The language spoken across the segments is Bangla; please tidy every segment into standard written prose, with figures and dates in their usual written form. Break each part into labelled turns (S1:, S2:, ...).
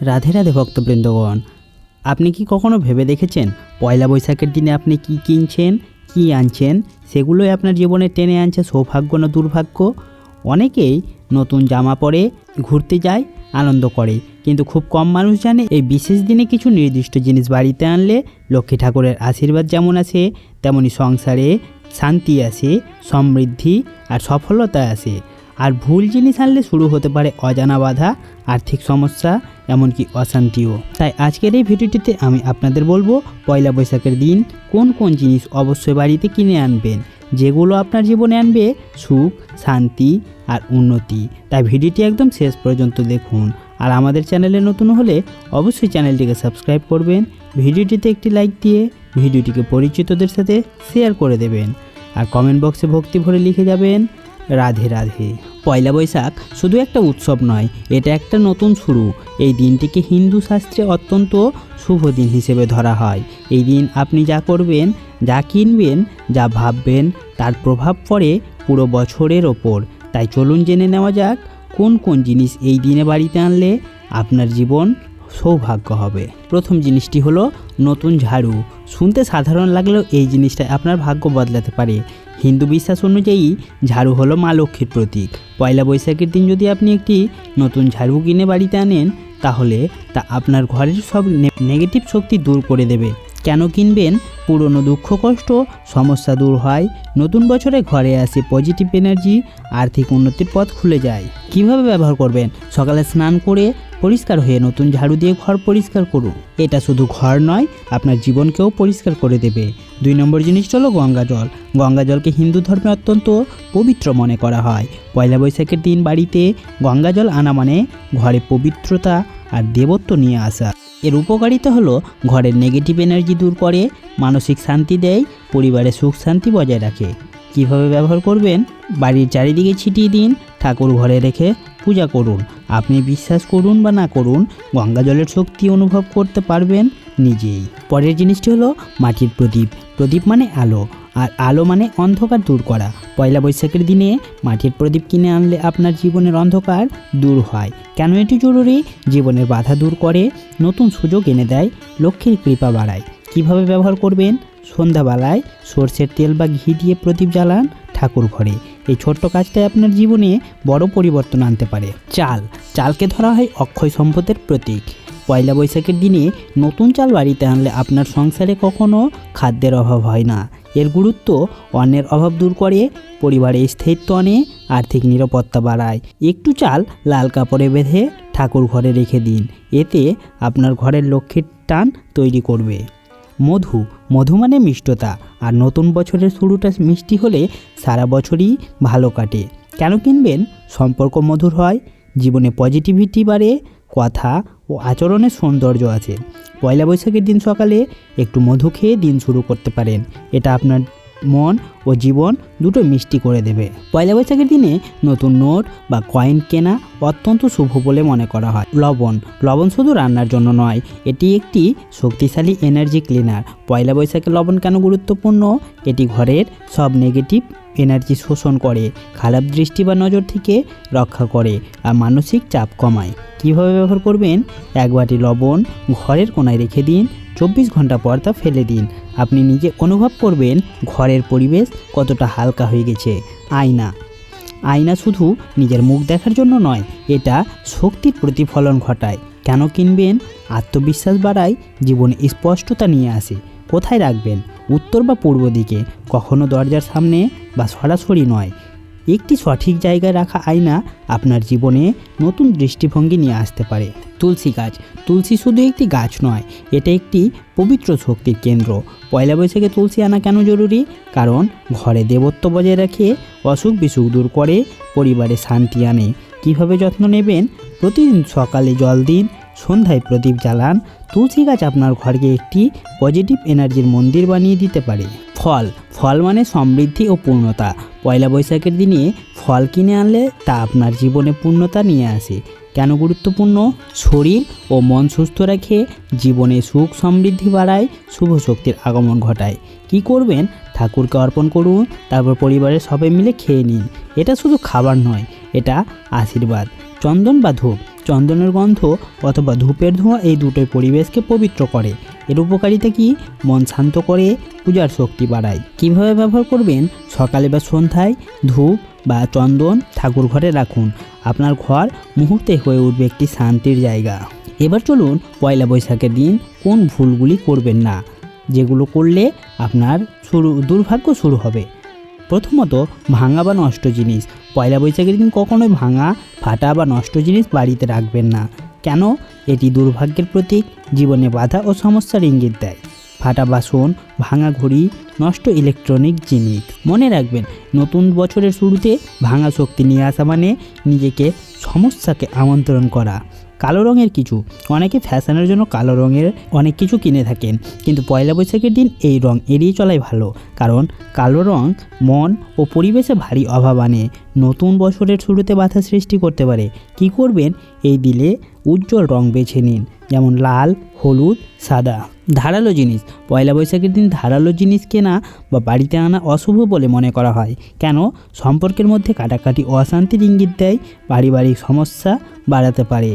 S1: রাধে রাধে ভক্তবৃন্দগণ, আপনি কি কখনো ভেবে দেখেছেন পয়লা বৈশাখের দিনে আপনি কি কিনছেন, কি আনছেন, সেগুলোই আপনার জীবনে টেনে আনছে সৌভাগ্য না দুর্ভাগ্য? অনেকেই নতুন জামা পরে ঘুরতে যায়, আনন্দ করে, কিন্তু খুব কম মানুষ জানে এই বিশেষ দিনে কিছু নির্দিষ্ট জিনিস বাড়িতে আনলে লক্ষ্মী ঠাকুরের আশীর্বাদ যেমন আসে, তেমনি সংসারে শান্তি আসে, সমৃদ্ধি আর সফলতা আসে। আর ভুল জিনিস আনলে শুরু হতে পারে অজানা বাধা, আর্থিক সমস্যা, এমনকি অশান্তিও। তাই আজকের এই ভিডিওটিতে আমি আপনাদের বলবো পয়লা বৈশাখের দিন কোন কোন জিনিস অবশ্যই বাড়িতে কিনে আনবেন, যেগুলো আপনার জীবনে আনবে সুখ, শান্তি আর উন্নতি। তাই ভিডিওটি একদম শেষ পর্যন্ত দেখুন। আর আমাদের চ্যানেলে নতুন হলে অবশ্যই চ্যানেলটিকে সাবস্ক্রাইব করবেন, ভিডিওটিতে একটি লাইক দিয়ে ভিডিওটিকে পরিচিতদের সাথে শেয়ার করে দেবেন, আর কমেন্ট বক্সে ভক্তি ভরে লিখে যাবেন রাধে রাধে। পয়লা বৈশাখ শুধু একটা উৎসব নয়, এটা একটা নতুন শুরু। এই দিনটিকে হিন্দু শাস্ত্রে অত্যন্ত শুভ দিন হিসেবে ধরা হয়। এই দিন আপনি যা করবেন, যা কিনবেন, যা ভাববেন, তার প্রভাব পড়ে পুরো বছরের ওপর। তাই চলুন জেনে নেওয়া যাক কোন কোন জিনিস এই দিনে বাড়িতে আনলে আপনার জীবন সৌভাগ্য হবে। প্রথম জিনিসটি হলো নতুন ঝাড়ু। শুনতে সাধারণ লাগলেও এই জিনিসটা আপনার ভাগ্য বদলাতে পারে। হিন্দু বিশ্বাস অনুযায়ী ঝাড়ু হলো মা লক্ষ্মীর প্রতীক। পয়লা বৈশাখের দিন যদি আপনি একটি নতুন ঝাড়ু কিনে বাড়িতে আনেন, তাহলে তা আপনার ঘরের সব নেগেটিভ শক্তি দূর করে দেবে। কেন কিনবেন? পুরনো দুঃখ কষ্ট সমস্যা দূর হয়, নতুন বছরে ঘরে আসে পজিটিভ এনার্জি, আর্থিক উন্নতির পথ খুলে যায়। কিভাবে ব্যবহার করবেন? সকালে স্নান করে পরিষ্কার হয়ে নতুন ঝাড়ু দিয়ে ঘর পরিষ্কার করুন। এটা শুধু ঘর নয়, আপনার জীবনকেও পরিষ্কার করে দেবে। 2 নম্বর জিনিসটা হলো গঙ্গা জল। গঙ্গা জলকে হিন্দু ধর্মে অত্যন্ত পবিত্র মনে করা হয়। পয়লা বৈশাখের দিন বাড়িতে গঙ্গা জল আনা মানে ঘরে পবিত্রতা আর দেবত্ব নিয়ে আসা। এর উপকারিতা হলো ঘরের নেগেটিভ এনার্জি দূর করে, মানসিক শান্তি দেয়, পরিবারে সুখ শান্তি বজায় রাখে। কিভাবে ব্যবহার করবেন? বাড়ির চারিদিকে ছিটিয়ে দিন, ঠাকুর ঘরে রেখে পূজা করুন। আপনি বিশ্বাস করুন বা না করুন, গঙ্গা জলের শক্তি অনুভব করতে পারবেন নিজেই। পরের জিনিসটি হলো মাটির প্রদীপ। প্রদীপ মানে আলো, আর আলো মানে অন্ধকার দূর করা। পয়লা বৈশাখের দিনে মাটির প্রদীপ কিনে আনলে আপনার জীবনের অন্ধকার দূর হয়। কেন এটি জরুরি? জীবনের বাধা দূর করে, নতুন সুযোগ এনে দেয়, লক্ষ্মীর কৃপা বাড়ায়। কিভাবে ব্যবহার করবেন? সন্ধ্যাবেলায় সরষের তেল বা ঘি দিয়ে প্রদীপ জ্বালান ঠাকুর ঘরে। এই ছোট্ট কাজটাই আপনার জীবনে বড় পরিবর্তন আনতে পারে। চালকে ধরা হয় অক্ষয় সম্পদের প্রতীক। পয়লা বৈশাখের দিনে নতুন চাল বাড়িতে আনলে আপনার সংসারে কখনো খাদ্যের অভাব হয় না। এর গুরুত্ব অন্নের অভাব দূর করে, পরিবারে স্থায়িত্ব আনে, আর্থিক নিরাপত্তা বাড়ায়। একটু চাল লাল কাপড়ে বেঁধে ঠাকুর ঘরে রেখে দিন, এতে আপনার ঘরের লক্ষ্মীর টান তৈরি করবে। মধু মানে মিষ্টতা, আর নতুন বছরের শুরুটা মিষ্টি হলে সারা বছরই ভালো কাটে। কেন কিনবেন? সম্পর্ক মধুর হয়, জীবনে পজিটিভিটি বাড়ে, কথা ও আচরণের সৌন্দর্য আছে। পয়লা বৈশাখের দিন সকালে একটু মধু খেয়ে দিন শুরু করতে পারেন। এটা আপনার মন ও জীবন দুটো মিষ্টি করে দেবে। পয়লা বৈশাখের দিনে নতুন নোট বা কয়েন কেনা অত্যন্ত শুভ বলে মনে করা হয়। লবণ শুধু রান্নার জন্য নয়, এটি একটি শক্তিশালী এনার্জি ক্লিনার। পয়লা বৈশাখে লবণ কেন গুরুত্বপূর্ণ? এটি ঘরের সব নেগেটিভ এনার্জি শোষণ করে, খারাপ দৃষ্টি বা নজর থেকে রক্ষা করে, আর মানসিক চাপ কমায়। কিভাবে ব্যবহার করবেন? 1 বাটি লবণ ঘরের কোনায় রেখে দিন, 24 ঘন্টা পর তা ফেলে দিন। আপনি নিজে অনুভব করবেন ঘরের পরিবেশ কতটা হালকা হয়ে গেছে। আয়না শুধু নিজের মুখ দেখার জন্য নয়, এটা শক্তির প্রতিফলন ঘটায়। কেন কিনবেন? আত্মবিশ্বাস বাড়ায়, জীবনে স্পষ্টতা নিয়ে আসে। কোথায় রাখবেন? উত্তর বা পূর্ব দিকে, কখনো দরজার সামনে বা সরাসরি নয়। একটি সঠিক জায়গায় রাখা আয়না আপনার জীবনে নতুন দৃষ্টিভঙ্গি নিয়ে আসতে পারে। তুলসী শুধু একটি গাছ নয়, এটা একটি পবিত্র শক্তির কেন্দ্র। পয়লা বৈশাখে তুলসী আনা কেন জরুরি? কারণ ঘরে দেবত্ব বজায় রাখে, অসুখ বিসুখ দূর করে, পরিবারে শান্তি আনে। কিভাবে যত্ন নেবেন? প্রতিদিন সকালে জল দিন, সন্ধ্যায় প্রদীপ জ্বালান। তুলসী গাছ আপনার ঘরকে একটি পজিটিভ এনার্জির মন্দির বানিয়ে দিতে পারে। ফল মানে সমৃদ্ধি ও পূর্ণতা। পয়লা বৈশাখের দিনে ফল কিনে আনলে তা আপনার জীবনে পূর্ণতা নিয়ে আসে। কেন গুরুত্বপূর্ণ? শরীর ও মন সুস্থ রাখে, জীবনে সুখ সমৃদ্ধি বাড়ায়, শুভ শক্তির আগমন ঘটায়। কি করবেন? ঠাকুরকে অর্পণ করুন, তারপর পরিবারের সবাই মিলে খেয়ে নিন। এটা শুধু খাবার নয়, এটা আশীর্বাদ। চন্দন বা ধূপ চন্দনের গন্ধ অথবা ধূপের ধোঁয়া এই দুটোই পরিবেশকে পবিত্র করে। এর উপকারিতা কি? মন শান্ত করে, পূজার শক্তি বাড়ায়। কিভাবে ব্যবহার করবেন? সকালে বা সন্ধ্যায় ধূপ বা চন্দন ঠাকুর ঘরে রাখুন। আপনার ঘর মুহূর্তে হয়ে উঠবে একটি শান্তির জায়গা। এবার চলুন পয়লা বৈশাখের দিন কোন ভুলগুলি করবেন না, যেগুলো করলে আপনার দুর্ভাগ্য শুরু হবে। প্রথমত, ভাঙা বা নষ্ট জিনিস। পয়লা বৈশাখের দিন কখনোই ভাঙা, ফাটা বা নষ্ট জিনিস বাড়িতে রাখবেন না। কেন? এটি দুর্ভাগ্যের প্রতীক, জীবনে বাধা ও সমস্যার ইঙ্গিত দেয়। ফাটা বাসন, ভাঙা ঘড়ি, নষ্ট ইলেকট্রনিক জিনিস। মনে রাখবেন, নতুন বছরের শুরুতে ভাঙা শক্তি নিয়ে আসা মানে নিজেকে সমস্যাকে আমন্ত্রণ করা। কালো রঙের কিছু, অনেকে ফ্যাশনের জন্য কালো রঙের অনেক কিছু কিনে থাকেন, কিন্তু পয়লা বৈশাখের দিন এই রং এড়িয়ে চলাই ভালো, কারণ কালো রং মন ও পরিবেশে ভারী অভাব আনে, নতুন বছরের শুরুতে বাধা সৃষ্টি করতে পারে। কি করবেন? এই দিলে উজ্জ্বল রং বেছে নিন, যেমন লাল, হলুদ, সাদা। ধারালো জিনিস। পয়লা বৈশাখের দিন ধারালো জিনিস কেনা বা বাড়িতে আনা অশুভ বলে মনে করা হয়। কেন? সম্পর্কের মধ্যে কাটাকাটি অশান্তির ইঙ্গিত দেয়, পারিবারিক সমস্যা বাড়াতে পারে।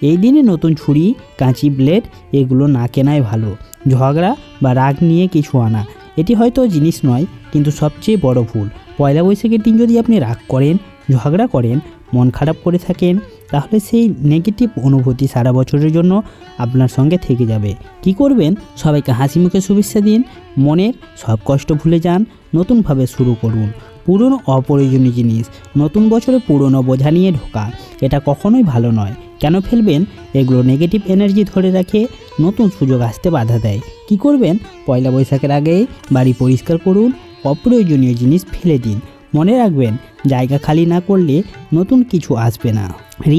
S1: এই দিনে নতুন ছুরি, কাঁচি, ব্লেড এগুলো না কেনাই ভালো। ঝগড়া বা রাগ নিয়ে কিছু আনা, এটি হয়তো জিনিস নয়, কিন্তু সবচেয়ে বড় ভুল। পয়লা বৈশাখের দিন যদি আপনি রাগ করেন, ঝগড়া করেন, মন খারাপ করে থাকেন, তাহলে সেই নেগেটিভ অনুভূতি সারা বছরের জন্য আপনার সঙ্গে থেকে যাবে। কি করবেন? সবাইকে হাসি মুখে শুভেচ্ছা দিন, মনের সব কষ্ট ভুলে যান, নতুনভাবে শুরু করুন। পুরনো অপ্রয়োজনীয় জিনিস। নতুন বছরে পুরনো বোঝা নিয়ে ঢোকা, এটা কখনোই ভালো নয়। কেন ফেলবেন? এগুলো নেগেটিভ এনার্জি ধরে রাখে, নতুন সুযোগ আসতে বাধা দেয়। কি করবেন? পয়লা বৈশাখের আগেই বাড়ি পরিষ্কার করুন, অপ্রয়োজনীয় জিনিস ফেলে দিন। মনে রাখবেন, জায়গা খালি না করলে নতুন কিছু আসবে না।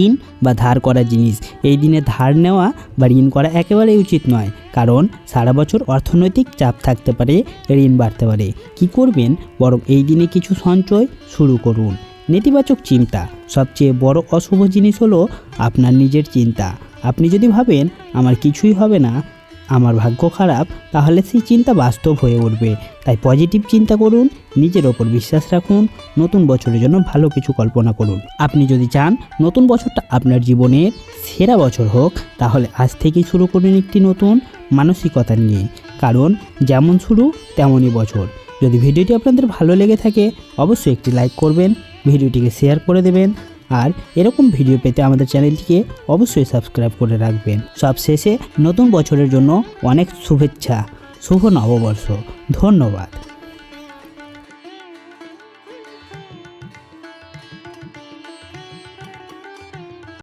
S1: ঋণ বা ধার করা জিনিস। এই দিনে ধার নেওয়া বা ঋণ করা একেবারেই উচিত নয়, কারণ সারা বছর অর্থনৈতিক চাপ থাকতে পারে, ঋণ বাড়তে পারে। কি করবেন? বরং এই দিনে কিছু সঞ্চয় শুরু করুন। নেতিবাচক চিন্তা। সবচেয়ে বড় অশুভ জিনিস হলো আপনার নিজের চিন্তা। আপনি যদি ভাবেন আমার কিছুই হবে না, আমার ভাগ্য খারাপ, তাহলে সেই চিন্তা বাস্তব হয়ে উঠবে। তাই পজিটিভ চিন্তা করুন, নিজের ওপর বিশ্বাস রাখুন, নতুন বছরের জন্য ভালো কিছু কল্পনা করুন। আপনি যদি চান নতুন বছরটা আপনার জীবনের সেরা বছর হোক, তাহলে আজ থেকেই শুরু করুন একটি নতুন মানসিকতা নিয়ে, কারণ যেমন শুরু তেমনই বছর। যদি ভিডিওটি আপনাদের ভালো লেগে থাকে, অবশ্যই একটি লাইক করবেন, ভিডিওটিকে শেয়ার করে দেবেন, আর এরকম ভিডিও পেতে আমাদের চ্যানেলটিকে অবশ্যই সাবস্ক্রাইব করে রাখবেন। সবশেষে নতুন বছরের জন্য অনেক শুভেচ্ছা, শুভ নববর্ষ। ধন্যবাদ।